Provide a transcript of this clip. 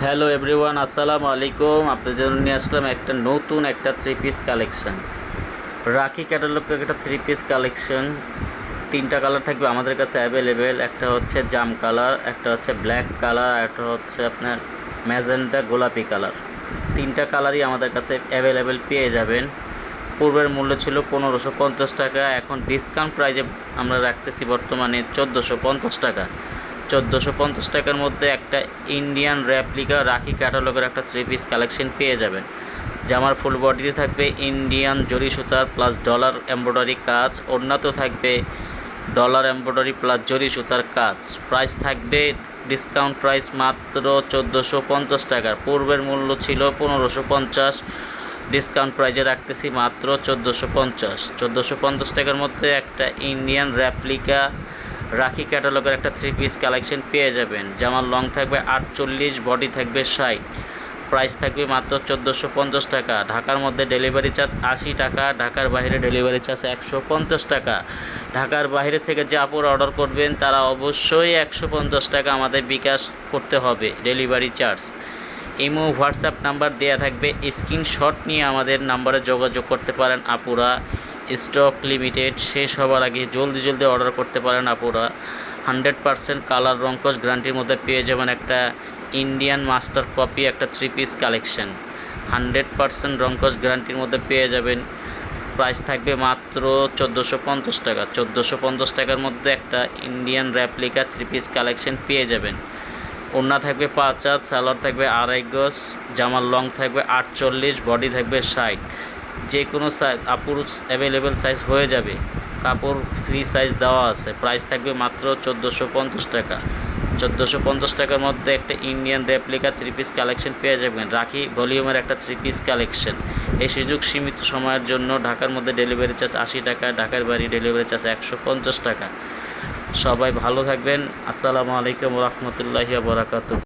Hello everyone, আসসালামু আলাইকুম। আপনাদের জন্য নিয়ে আসলাম নতুন একটা থ্রি পিস কালেকশন। রাখি ক্যাটালগের একটা থ্রি পিস কালেকশন। তিনটা কালার থাকবে আমাদের কাছে অ্যাভেলেবেল। একটা হচ্ছে জাম কালার, একটা হচ্ছে ব্ল্যাক কালার, একটা হচ্ছে আপনার ম্যাজেন্টা গোলাপি কালার। তিনটা কালারই আমাদের কাছে অ্যাভেলেবেল পেয়ে যাবেন। পূর্বের মূল্য ছিল 1550 টাকা, এখন ডিসকাউন্ট প্রাইজে আমরা রাখতেছি বর্তমানে 1450 টাকা। 1450 টাকার মধ্যে একটা ইন্ডিয়ান র্যাপ্লিকা রাখি ক্যাটালগের একটা থ্রি পিস কালেকশন পেয়ে যাবেন। জামার ফুল বডিতে থাকবে ইন্ডিয়ান জরি সুতার প্লাস ডলার এমব্রয়ডারি কাজ, ওড়নাতেও থাকবে ডলার এমব্রয়ডারি প্লাস জরি সুতার কাজ। প্রাইস থাকবে ডিসকাউন্ট প্রাইস মাত্র 1450 টাকা। পূর্বের মূল্য ছিল 1550, ডিসকাউন্ট প্রাইজে রাখতেছি মাত্র 1450 টাকার মধ্যে একটা ইন্ডিয়ান র্যাপ্লিকা রাখি ক্যাটালগের একটা থ্রি পিস কালেকশন পেয়ে যাবেন। জামার লং থাকবে 48, বডি থাকবে 60। প্রাইস থাকবে মাত্র 1450 টাকা। ঢাকার মধ্যে ডেলিভারি চার্জ 80 টাকা, ঢাকার বাইরে ডেলিভারি চার্জ 150 টাকা। ঢাকার বাইরে থেকে যে আপুরা অর্ডার করবেন তারা অবশ্যই 150 টাকা আমাদের বিকাশ করতে হবে delivery charge. Imo WhatsApp number দেওয়া থাকবে, স্ক্রিনশট নিয়ে আমাদের নাম্বারে যোগাযোগ করতে পারেন আপুরা। স্টক লিমিটেড, শেষ হওয়ার আগে জলদি অর্ডার করতে পারেন আপুরা। 100% কালার রংকশ গ্যারান্টির মধ্যে পেয়ে যাবেন একটা ইন্ডিয়ান মাস্টার কপি একটা থ্রি পিস কালেকশন। 100% রংকশ গ্যারান্টির মধ্যে পেয়ে যাবেন। প্রাইস থাকবে মাত্র 1450 টাকা। 1450 টাকার মধ্যে একটা Indian replica three piece collection পেয়ে যাবেন। ওড়না থাকবে 5 হাত, সালোয়ার থাকবে 2.5 গজ, জামার লং থাকবে 48, বডি থাকবে 60। যে কোনো সাইজ আপুর অ্যাভেলেবেল সাইজ হয়ে যাবে, কাপড় ফ্রি সাইজ দেওয়া আছে। প্রাইস থাকবে মাত্র 1450 টাকা। 1450 টাকার মধ্যে একটা Indian replica three piece collection পেয়ে যাবেন। রাখি ভলিউমের একটা থ্রি পিস কালেকশন। এই সুযোগ সীমিত সময়ের জন্য। ঢাকার মধ্যে ডেলিভারি চার্জ 80 টাকা, ঢাকার বাইরে ডেলিভারি চার্জ 150 টাকা। সবাই ভালো থাকবেন। আসসালামু আলাইকুম ওয়া রাহমাতুল্লাহি ওয়া বারাকাতুহু।